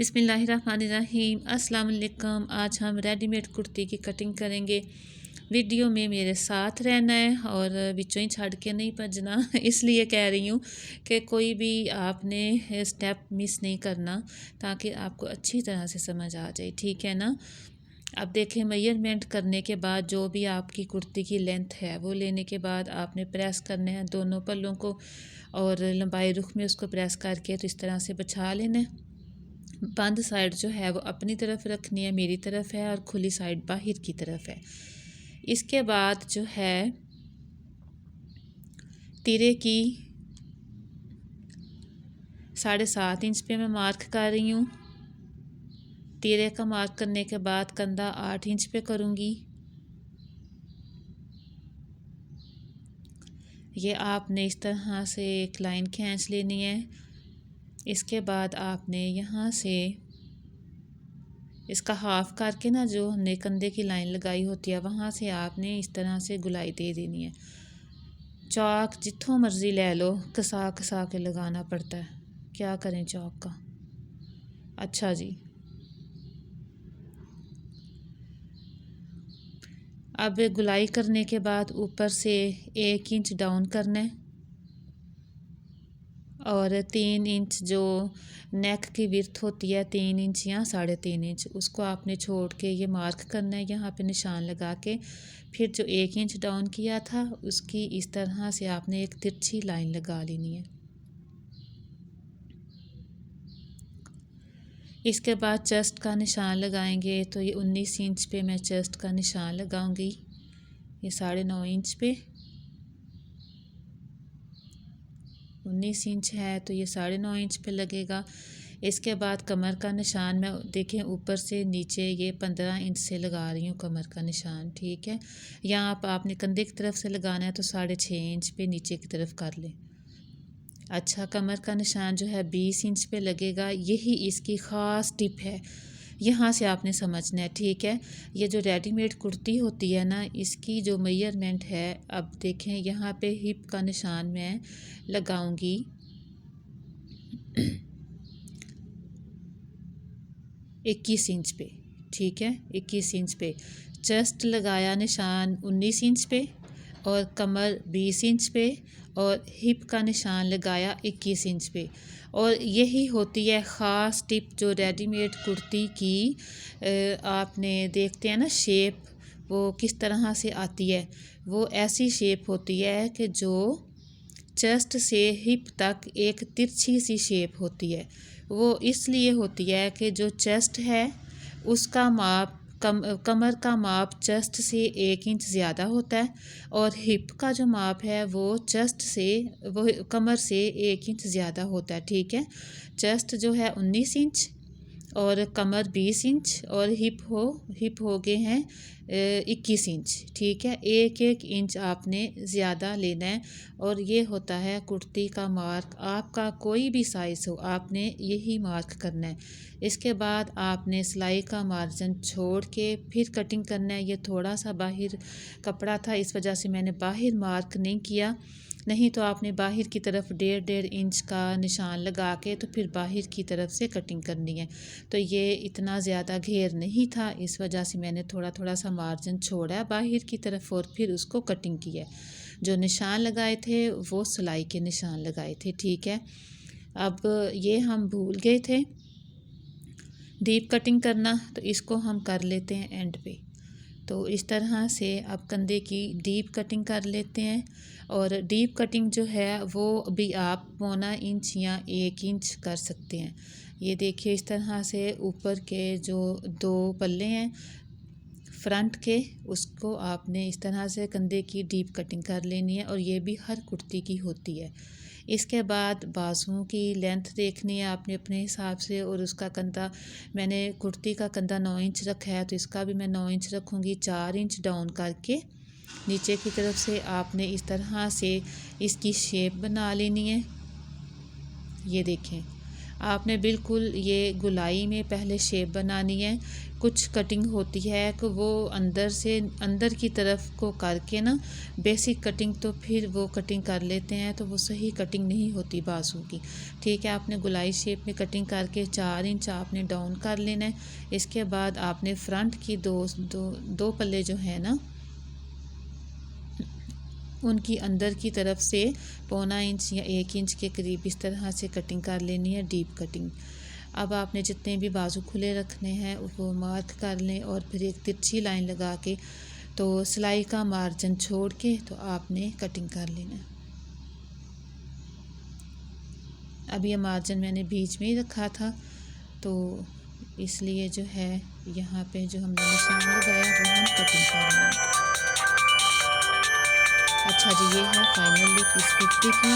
बिस्मिल्लाहिर्रहमानिर्रहीम अस्सलाम वालेकुम। आज हम रेडीमेड कुर्ती की कटिंग करेंगे। वीडियो में मेरे साथ रहना है और बिचों ही छड़ के नहीं भजना इसलिए कह रही हूँ कि कोई भी आपने स्टेप मिस नहीं करना ताकि आपको अच्छी तरह से समझ आ जाए, ठीक है ना। अब देखें, मेजरमेंट करने के बाद जो भी आपकी कुर्ती की लेंथ है वो लेने के बाद आपने प्रेस करने हैं दोनों पल्लों को और लंबाई रुख में उसको प्रेस करके तो इस तरह से बिछा लेना है। बंद साइड जो है वो अपनी तरफ रखनी है, मेरी तरफ है, और खुली साइड बाहर की तरफ है। इसके बाद जो है तिरे की 7.5 इंच पे मैं मार्क कर रही हूँ। तिरे का मार्क करने के बाद कंधा 8 इंच पे करूँगी। ये आपने इस तरह से एक लाइन खींच लेनी है। इसके बाद आपने यहाँ से इसका हाफ करके ना, जो हमने कंधे की लाइन लगाई होती है वहाँ से आपने इस तरह से गुलाई दे देनी है। चौक जितों मर्जी ले लो, कसा कसा के लगाना पड़ता है, क्या करें चौक का। अच्छा जी, अब गुलाई करने के बाद ऊपर से 1 इंच डाउन करना है और 3 इंच जो नेक की विड्थ होती है 3 इंच या 3.5 इंच, उसको आपने छोड़ के ये मार्क करना है यहाँ पे निशान लगा के। फिर जो 1 इंच डाउन किया था उसकी इस तरह से आपने एक तिरछी लाइन लगा लेनी है। इसके बाद चेस्ट का निशान लगाएंगे तो ये 19 इंच पे मैं चेस्ट का निशान लगाऊंगी। ये 9.5 इंच पे 19 इंच है तो ये 9.5 इंच पे लगेगा। इसके बाद कमर का निशान मैं देखें ऊपर से नीचे ये 15 इंच से लगा रही हूँ कमर का निशान, ठीक है। यहाँ पर आपने कंधे की तरफ से लगाना है तो 6.5 इंच पे नीचे की तरफ कर लें। अच्छा, कमर का निशान जो है 20 इंच पे लगेगा। यही इसकी ख़ास टिप है, यहाँ से आपने समझना है, ठीक है। ये जो रेडीमेड कुर्ती होती है ना, इसकी जो मेजरमेंट है, अब देखें यहाँ पे हिप का निशान मैं लगाऊंगी 21 इंच पे, ठीक है। 21 इंच पे चेस्ट लगाया निशान 19 इंच पे और कमर 20 इंच पे और हिप का निशान लगाया 21 इंच पे। और यही होती है ख़ास टिप जो रेडीमेड कुर्ती की आपने देखते हैं ना शेप वो किस तरह से आती है। वो ऐसी शेप होती है कि जो चेस्ट से हिप तक एक तिरछी सी शेप होती है। वो इसलिए होती है कि जो चेस्ट है उसका माप कमर का माप चेस्ट से 1 इंच ज़्यादा होता है और हिप का जो माप है वो चेस्ट से वो कमर से 1 इंच ज़्यादा होता है, ठीक है। चेस्ट जो है 19 इंच और कमर 20 इंच और हिप हो गए हैं 21 इंच, ठीक है। 1-1 इंच आपने ज़्यादा लेना है और ये होता है कुर्ती का मार्क। आपका कोई भी साइज़ हो आपने यही मार्क करना है। इसके बाद आपने सिलाई का मार्जिन छोड़ के फिर कटिंग करना है। ये थोड़ा सा बाहर कपड़ा था, इस वजह से मैंने बाहर मार्क नहीं किया, नहीं तो आपने बाहर की तरफ 1.5 इंच का निशान लगा के तो फिर बाहर की तरफ से कटिंग करनी है। तो ये इतना ज़्यादा घेर नहीं था, इस वजह से मैंने थोड़ा थोड़ा सा मार्जिन छोड़ा है बाहर की तरफ और फिर उसको कटिंग किया। जो निशान लगाए थे वो सिलाई के निशान लगाए थे, ठीक है। अब ये हम भूल गए थे डीप कटिंग करना, तो इसको हम कर लेते हैं एंड पे। तो इस तरह से अब कंधे की डीप कटिंग कर लेते हैं। और डीप कटिंग जो है वो भी आप 1.25 इंच या 1 इंच कर सकते हैं। ये देखिए इस तरह से ऊपर के जो 2 पल्ले हैं फ्रंट के, उसको आपने इस तरह से कंधे की डीप कटिंग कर लेनी है और ये भी हर कुर्ती की होती है। इसके बाद बाजुओं की लेंथ देखनी है आपने अपने हिसाब से और उसका कंधा, मैंने कुर्ती का कंधा 9 इंच रखा है तो इसका भी मैं 9 इंच रखूँगी। 4 इंच डाउन करके नीचे की तरफ से आपने इस तरह से इसकी शेप बना लेनी है। ये देखें, आपने बिल्कुल ये गुलाई में पहले शेप बनानी है। कुछ कटिंग होती है कि वो अंदर से अंदर की तरफ को करके ना बेसिक कटिंग, तो फिर वो कटिंग कर लेते हैं तो वो सही कटिंग नहीं होती बाजू की। ठीक है, आपने गुलाई शेप में कटिंग करके 4 इंच आपने डाउन कर लेना है। इसके बाद आपने फ्रंट की दो पल्ले जो है ना, उनकी अंदर की तरफ से 1.25 इंच या 1 इंच के करीब इस तरह से कटिंग कर लेनी है, डीप कटिंग। अब आपने जितने भी बाजू खुले रखने हैं वो मार्क कर लें और फिर एक तिरछी लाइन लगा के तो सिलाई का मार्जिन छोड़ के तो आपने कटिंग कर लेना है। अब ये मार्जिन मैंने बीच में ही रखा था, तो इसलिए जो है यहाँ पे जो हमने निशान लगाया वो हम कटिंग कर लेंगे। अच्छा जी, ये है फाइनल लुक इस कुर्ती की।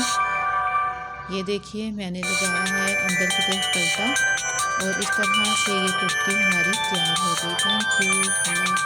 ये देखिए मैंने लगाया है अंदर की तरफ पल्टा और इस तरह से ये कुर्ती हमारी तैयार हो गई। Thank you.